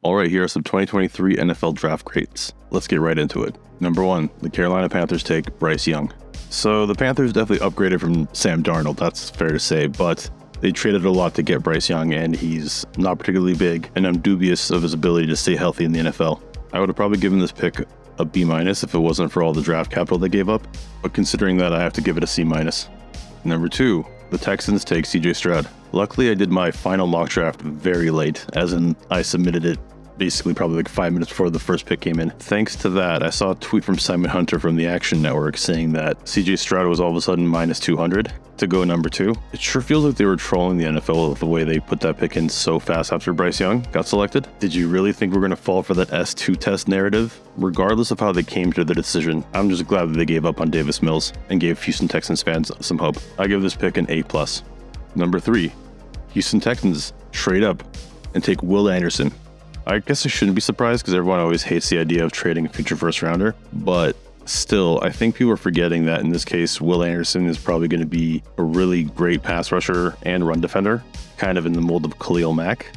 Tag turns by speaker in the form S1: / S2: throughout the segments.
S1: Alright, here are some 2023 NFL draft grades. Let's get right into it. Number 1, the Carolina Panthers take Bryce Young. So the Panthers definitely upgraded from Sam Darnold, that's fair to say, but they traded a lot to get Bryce Young, and he's not particularly big, and I'm dubious of his ability to stay healthy in the NFL. I would have probably given this pick a B- if it wasn't for all the draft capital they gave up, but considering that, I have to give it a C-. Number 2, the Texans take CJ Stroud. Luckily, I did my final mock draft very late, as in I submitted it basically probably like 5 minutes before the first pick came in. Thanks to that, I saw a tweet from Simon Hunter from the Action Network saying that CJ Stroud was all of a sudden minus 200 to go number 2. It sure feels like they were trolling the NFL with the way they put that pick in so fast after Bryce Young got selected. Did you really think we're going to fall for that S2 test narrative? Regardless of how they came to the decision, I'm just glad that they gave up on Davis Mills and gave Houston Texans fans some hope. I give this pick an A+. Number 3, Houston Texans trade up and take Will Anderson. I guess I shouldn't be surprised because everyone always hates the idea of trading a future first rounder, but still, I think people are forgetting that in this case, Will Anderson is probably going to be a really great pass rusher and run defender, kind of in the mold of Khalil Mack.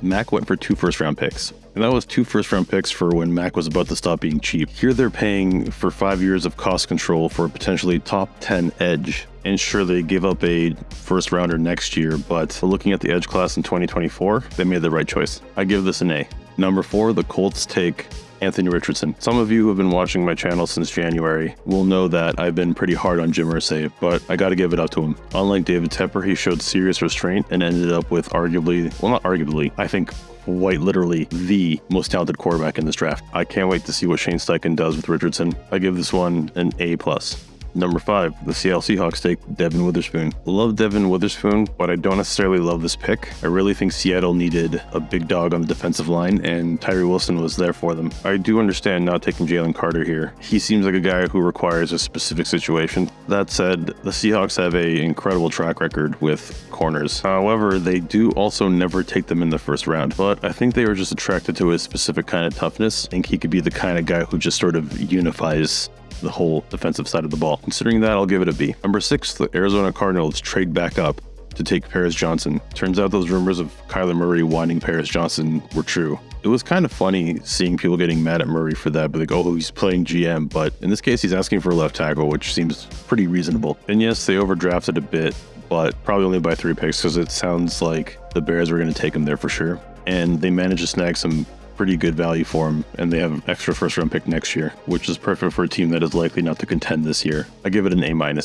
S1: Mack went for 2 first-round picks, and that was 2 first-round picks for when Mack was about to stop being cheap. Here they're paying for 5 years of cost control for a potentially top 10 edge. And sure, they gave up a first rounder next year, but looking at the edge class in 2024, they made the right choice. I give this an A. Number 4, the Colts take Anthony Richardson. Some of you who have been watching my channel since January will know that I've been pretty hard on Jim Irsay, but I gotta give it up to him. Unlike David Tepper, he showed serious restraint and ended up with I think quite literally the most talented quarterback in this draft. I can't wait to see what Shane Steichen does with Richardson. I give this one an A+. Number 5, the Seattle Seahawks take Devin Witherspoon. Love Devin Witherspoon, but I don't necessarily love this pick. I really think Seattle needed a big dog on the defensive line, and Tyree Wilson was there for them. I do understand not taking Jalen Carter here. He seems like a guy who requires a specific situation. That said, the Seahawks have an incredible track record with corners. However, they do also never take them in the first round, but I think they were just attracted to his specific kind of toughness. I think he could be the kind of guy who just sort of unifies the whole defensive side of the ball. Considering that, I'll give it a B. Number 6, the Arizona Cardinals trade back up to take Paris Johnson. Turns out those rumors of Kyler Murray wanting Paris Johnson were true. It was kind of funny seeing people getting mad at Murray for that, but like, oh, he's playing GM. But in this case, he's asking for a left tackle, which seems pretty reasonable. And yes, they overdrafted a bit, but probably only by 3 picks because it sounds like the Bears were going to take him there for sure. And they managed to snag some pretty good value for him, and they have an extra first-round pick next year, which is perfect for a team that is likely not to contend this year. I give it an A-.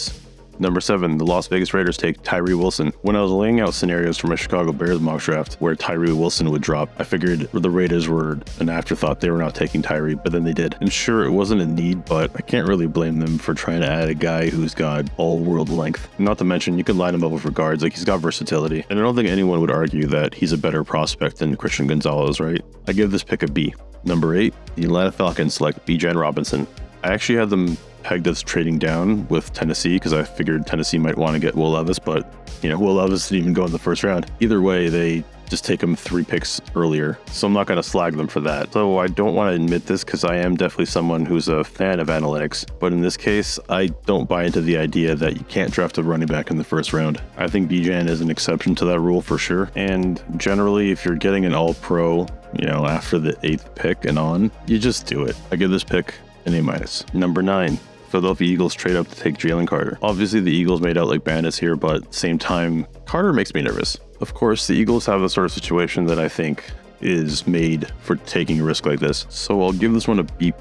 S1: Number 7, the Las Vegas Raiders take Tyree Wilson. When I was laying out scenarios for my Chicago Bears mock draft where Tyree Wilson would drop, I figured the Raiders were an afterthought. They were not taking Tyree, but then they did. And sure, it wasn't a need, but I can't really blame them for trying to add a guy who's got all-world length. Not to mention, you could line him up with regards, like he's got versatility. And I don't think anyone would argue that he's a better prospect than Christian Gonzalez, right? I give this pick a B. Number 8, the Atlanta Falcons select Bijan Robinson. I actually had them pegged as trading down with Tennessee because I figured Tennessee might want to get Will Levis, but Will Levis didn't even go in the first round. Either way, they just take him 3 picks earlier, so I'm not going to slag them for that. So I don't want to admit this because I am definitely someone who's a fan of analytics, but in this case, I don't buy into the idea that you can't draft a running back in the first round. I think Bijan is an exception to that rule for sure, and generally, if you're getting an all-pro, after the 8th pick and on, you just do it. I give this pick an A-. Number 9, Philadelphia Eagles trade up to take Jalen Carter. Obviously, the Eagles made out like bandits here, but at the same time, Carter makes me nervous. Of course, the Eagles have the sort of situation that I think is made for taking a risk like this, so I'll give this one a B+.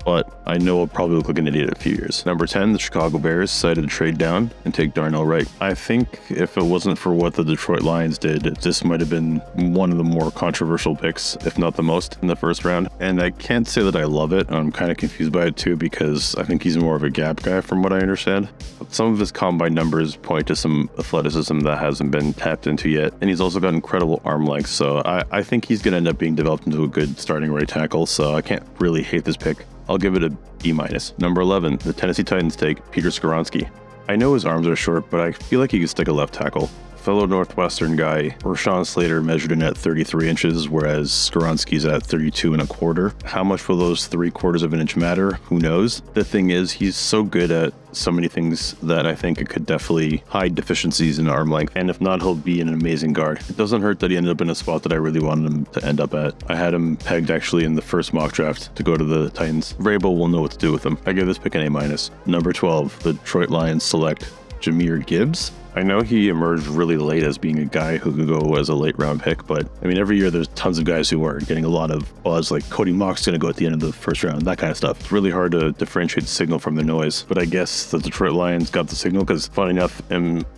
S1: But I know I'll probably look like an idiot in a few years. Number 10, the Chicago Bears decided to trade down and take Darnell Wright. I think if it wasn't for what the Detroit Lions did, this might have been one of the more controversial picks, if not the most, in the first round. And I can't say that I love it. I'm kind of confused by it too because I think he's more of a gap guy from what I understand. But some of his combine numbers point to some athleticism that hasn't been tapped into yet. And he's also got incredible arm length, so I think he's going to end up being developed into a good starting right tackle, so I can't really hate this pick. I'll give it a B-. Number 11, the Tennessee Titans take Peter Skoronski. I know his arms are short, but I feel like he could stick a left tackle. Fellow Northwestern guy, Rashawn Slater measured in at 33 inches, whereas Skoronski's at 32 and a quarter. How much will those 3/4 of an inch matter? Who knows? The thing is, he's so good at so many things that I think it could definitely hide deficiencies in arm length, and if not, he'll be an amazing guard. It doesn't hurt that he ended up in a spot that I really wanted him to end up at. I had him pegged actually in the first mock draft to go to the Titans. Vrabel will know what to do with him. I give this pick an A-. Number 12, the Detroit Lions select Jahmyr Gibbs. I know he emerged really late as being a guy who could go as a late round pick, but I mean, every year there's tons of guys who are getting a lot of buzz, like Cody Mock's going to go at the end of the first round, that kind of stuff. It's really hard to differentiate the signal from the noise, but I guess the Detroit Lions got the signal because, funny enough,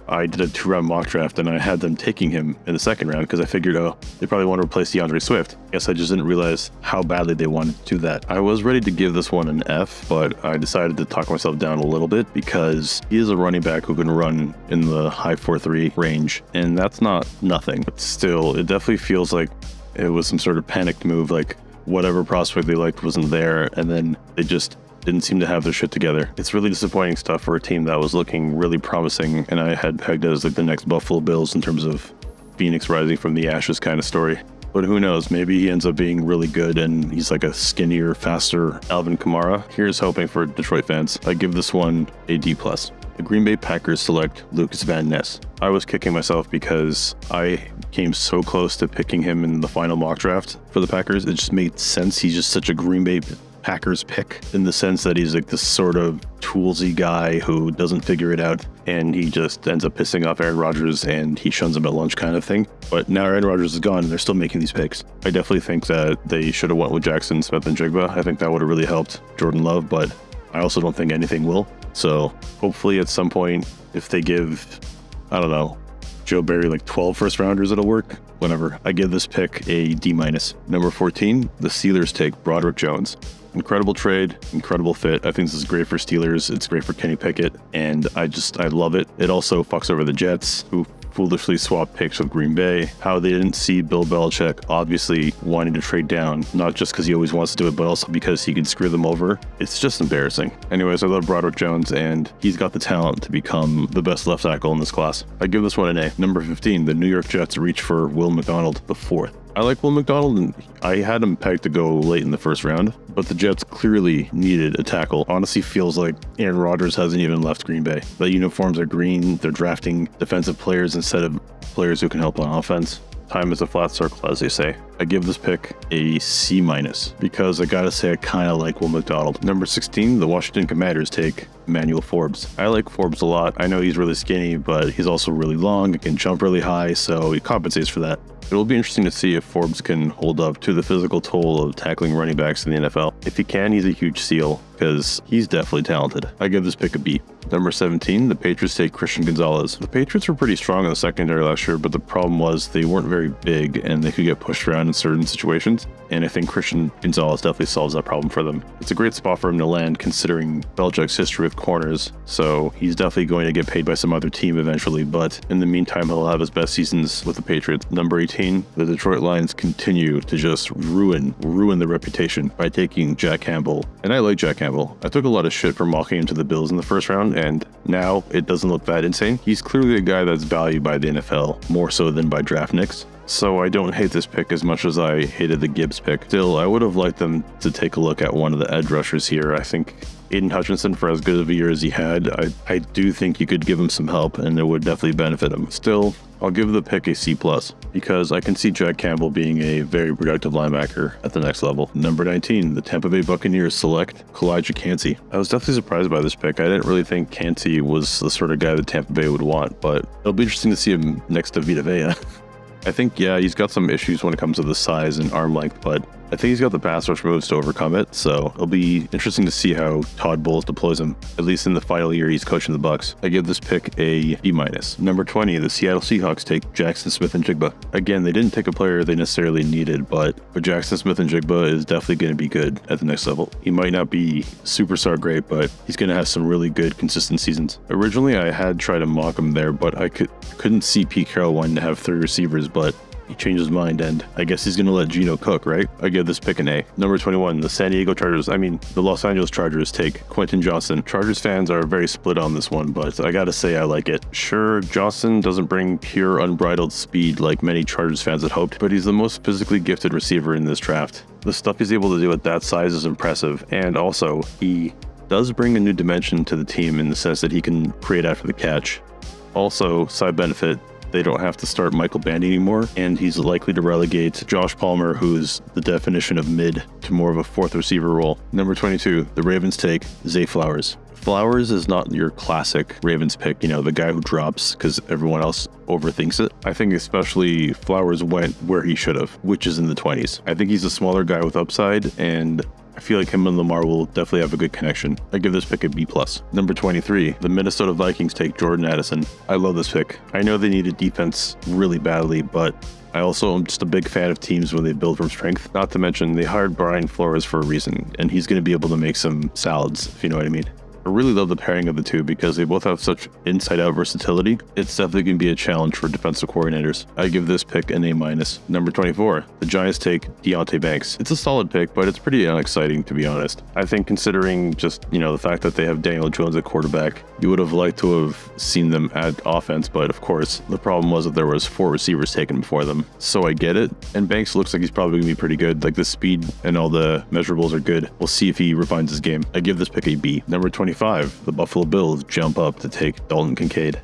S1: I did a 2-round mock draft and I had them taking him in the second round because I figured, they probably want to replace DeAndre Swift. I guess I just didn't realize how badly they wanted to do that. I was ready to give this one an F, but I decided to talk myself down a little bit because he is a running back who can run in the high 4.3 range, and that's not nothing. But still, it definitely feels like it was some sort of panicked move, like whatever prospect they liked wasn't there, and then they just didn't seem to have their shit together. It's really disappointing stuff for a team that was looking really promising, and I had pegged as like the next Buffalo Bills in terms of Phoenix rising from the ashes kind of story. But who knows, maybe he ends up being really good and he's like a skinnier, faster Alvin Kamara. Here's hoping for Detroit fans. I give this one a D+. The Green Bay Packers select Lucas Van Ness. I was kicking myself because I came so close to picking him in the final mock draft for the Packers. It just made sense. He's just such a Green Bay Packers pick in the sense that he's like this sort of toolsy guy who doesn't figure it out, and he just ends up pissing off Aaron Rodgers and he shuns him at lunch kind of thing. But now Aaron Rodgers is gone and they're still making these picks. I definitely think that they should have went with Jackson Smith-Njigba. I think that would have really helped Jordan Love, but I also don't think anything will. So hopefully at some point, if they give, I don't know, Joe Barry like 12 first rounders, it'll work. Whatever. I give this pick a D-. Number 14, the Steelers take Broderick Jones. Incredible trade, incredible fit. I think this is great for Steelers. It's great for Kenny Pickett, and I love it. It also fucks over the Jets, who foolishly swapped picks with Green Bay. How they didn't see Bill Belichick obviously wanting to trade down, not just because he always wants to do it, but also because he could screw them over. It's just embarrassing. Anyways, I love Broderick Jones, and he's got the talent to become the best left tackle in this class. I give this one an A. Number 15, the New York Jets reach for Will McDonald, the fourth. I like Will McDonald, and I had him pegged to go late in the first round, but the Jets clearly needed a tackle. Honestly, feels like Aaron Rodgers hasn't even left Green Bay. The uniforms are green. They're drafting defensive players instead of players who can help on offense. Time is a flat circle, as they say. I give this pick a C- because I gotta say I kind of like Will McDonald. Number 16, the Washington Commanders take Emmanuel Forbes. I like Forbes a lot. I know he's really skinny, but he's also really long and can jump really high, so he compensates for that. It'll be interesting to see if Forbes can hold up to the physical toll of tackling running backs in the NFL. If he can, he's a huge steal, because he's definitely talented. I give this pick a B. Number 17, the Patriots take Christian Gonzalez. The Patriots were pretty strong in the secondary last year, but the problem was they weren't very big and they could get pushed around in certain situations. And I think Christian Gonzalez definitely solves that problem for them. It's a great spot for him to land considering Belichick's history with corners, so he's definitely going to get paid by some other team eventually, but in the meantime, he'll have his best seasons with the Patriots. Number 18, the Detroit Lions continue to just ruin their reputation by taking Jack Campbell. And I like Jack Campbell. I took a lot of shit for mocking him to the Bills in the first round, and now it doesn't look that insane. He's clearly a guy that's valued by the NFL more so than by draft nicks. So I don't hate this pick as much as I hated the Gibbs pick. Still, I would have liked them to take a look at one of the edge rushers here. I think Aiden Hutchinson, for as good of a year as he had, I do think you could give him some help and it would definitely benefit him. Still, I'll give the pick a C+, because I can see Jack Campbell being a very productive linebacker at the next level. Number 19, the Tampa Bay Buccaneers select Calijah Kancey. I was definitely surprised by this pick. I didn't really think Kancey was the sort of guy that Tampa Bay would want, but it'll be interesting to see him next to Vita Vea. I think, yeah, he's got some issues when it comes to the size and arm length, but I think he's got the pass rush moves to overcome it, so it'll be interesting to see how Todd Bowles deploys him, at least in the final year he's coaching the Bucs. I give this pick a B-. Number 20, the Seattle Seahawks take Jackson Smith-Njigba. Again, they didn't take a player they necessarily needed, but Jackson Smith-Njigba is definitely going to be good at the next level. He might not be superstar great, but he's going to have some really good, consistent seasons. Originally, I had tried to mock him there, but I couldn't see Pete Carroll wanting to have 3 receivers, but he changed his mind, and I guess he's going to let Geno cook, right? I give this pick an A. Number 21, the the Los Angeles Chargers take Quentin Johnston. Chargers fans are very split on this one, but I gotta say I like it. Sure, Johnston doesn't bring pure unbridled speed like many Chargers fans had hoped, but he's the most physically gifted receiver in this draft. The stuff he's able to do at that size is impressive, and also, he does bring a new dimension to the team in the sense that he can create after the catch. Also, side benefit, they don't have to start Michael Bandy anymore, and he's likely to relegate Josh Palmer, who's the definition of mid, to more of a fourth receiver role. Number 22, the Ravens take Zay Flowers. Flowers is not your classic Ravens pick, the guy who drops because everyone else overthinks it. I think especially Flowers went where he should have, which is in the 20s. I think he's a smaller guy with upside, and I feel like him and Lamar will definitely have a good connection. I give this pick a B+. Number 23, the Minnesota Vikings take Jordan Addison. I love this pick. I know they needed defense really badly, but I also am just a big fan of teams when they build from strength. Not to mention, they hired Brian Flores for a reason, and he's going to be able to make some salads, if you know what I mean. I really love the pairing of the two because they both have such inside-out versatility. It's definitely going to be a challenge for defensive coordinators. I give this pick an A-. Number 24, the Giants take Deonte Banks. It's a solid pick, but it's pretty unexciting, to be honest. I think considering just, the fact that they have Daniel Jones at quarterback, you would have liked to have seen them add offense, but of course, the problem was that there was 4 receivers taken before them. So I get it, and Banks looks like he's probably going to be pretty good. Like, the speed and all the measurables are good. We'll see if he refines his game. I give this pick a B. Number 25, the Buffalo Bills jump up to take Dalton Kincaid.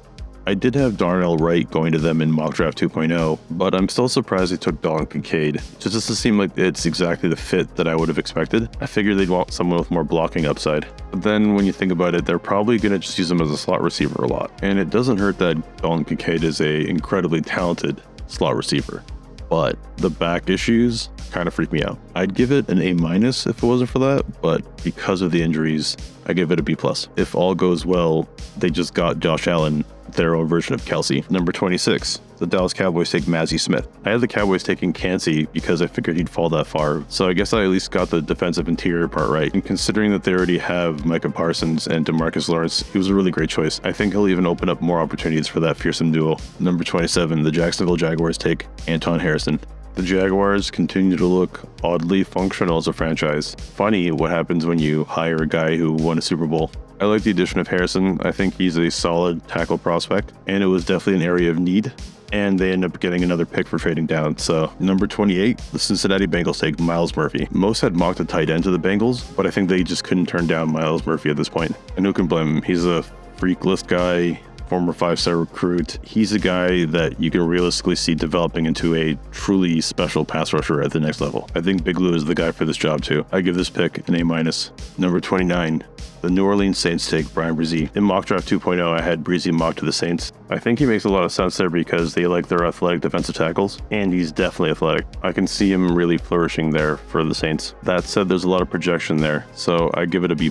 S1: I did have Darnell Wright going to them in Mock Draft 2.0, but I'm still surprised they took Dalton Kincaid. It just doesn't seem like it's exactly the fit that I would have expected. I figured they'd want someone with more blocking upside. But then when you think about it, they're probably going to just use him as a slot receiver a lot. And it doesn't hurt that Dalton Kincaid is a incredibly talented slot receiver. But the back issues kind of freak me out. I'd give it an A- if it wasn't for that, but because of the injuries, I give it a B+. If all goes well, they just got Josh Allen, their own version of Kelsey. Number 26, the Dallas Cowboys take Mazi Smith. I had the Cowboys taking Kancey because I figured he'd fall that far, so I guess I at least got the defensive interior part right. And considering that they already have Micah Parsons and DeMarcus Lawrence, he was a really great choice. I think he'll even open up more opportunities for that fearsome duo. Number 27, the Jacksonville Jaguars take Anton Harrison. The Jaguars continue to look oddly functional as a franchise. Funny what happens when you hire a guy who won a Super Bowl. I like the addition of Harrison. I think he's a solid tackle prospect, and it was definitely an area of need. And they end up getting another pick for trading down. So, number 28, the Cincinnati Bengals take Myles Murphy. Most had mocked a tight end to the Bengals, but I think they just couldn't turn down Myles Murphy at this point. And who can blame him? He's a freak list guy, former 5-star recruit. He's a guy that you can realistically see developing into a truly special pass rusher at the next level. I think Big Lou is the guy for this job too. I give this pick an A-. Number 29, the New Orleans Saints take Bryan Bresee. In Mock Draft 2.0, I had Bresee mocked to the Saints. I think he makes a lot of sense there because they like their athletic defensive tackles, and he's definitely athletic. I can see him really flourishing there for the Saints. That said, there's a lot of projection there, so I give it a B+.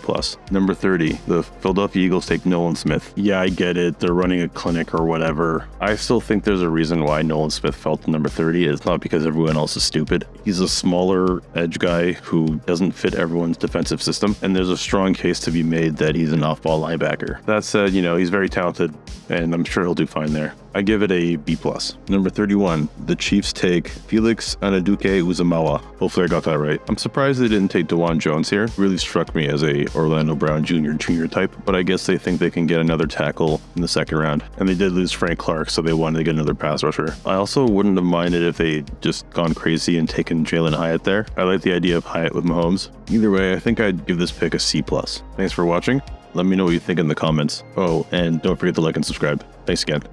S1: Number 30, the Philadelphia Eagles take Nolan Smith. Yeah, I get it. They're running a clinic or whatever. I still think there's a reason why Nolan Smith fell to number 30. It's not because everyone else is stupid. He's a smaller edge guy who doesn't fit everyone's defensive system, and there's a strong case to be made that he's an off-ball linebacker. That said, he's very talented, and I'm sure he'll do fine there. I give it a B+. Number 31, the Chiefs take Felix Anaduke-Uzamawa. Hopefully I got that right. I'm surprised they didn't take DeJuan Jones here. Really struck me as a Orlando Brown Jr. type, but I guess they think they can get another tackle in the second round. And they did lose Frank Clark, so they wanted to get another pass rusher. I also wouldn't have minded if they just gone crazy and taken Jalen Hyatt there. I like the idea of Hyatt with Mahomes. Either way, I think I'd give this pick a C+. Thanks for watching. Let me know what you think in the comments. Oh, and don't forget to like and subscribe. Thanks again.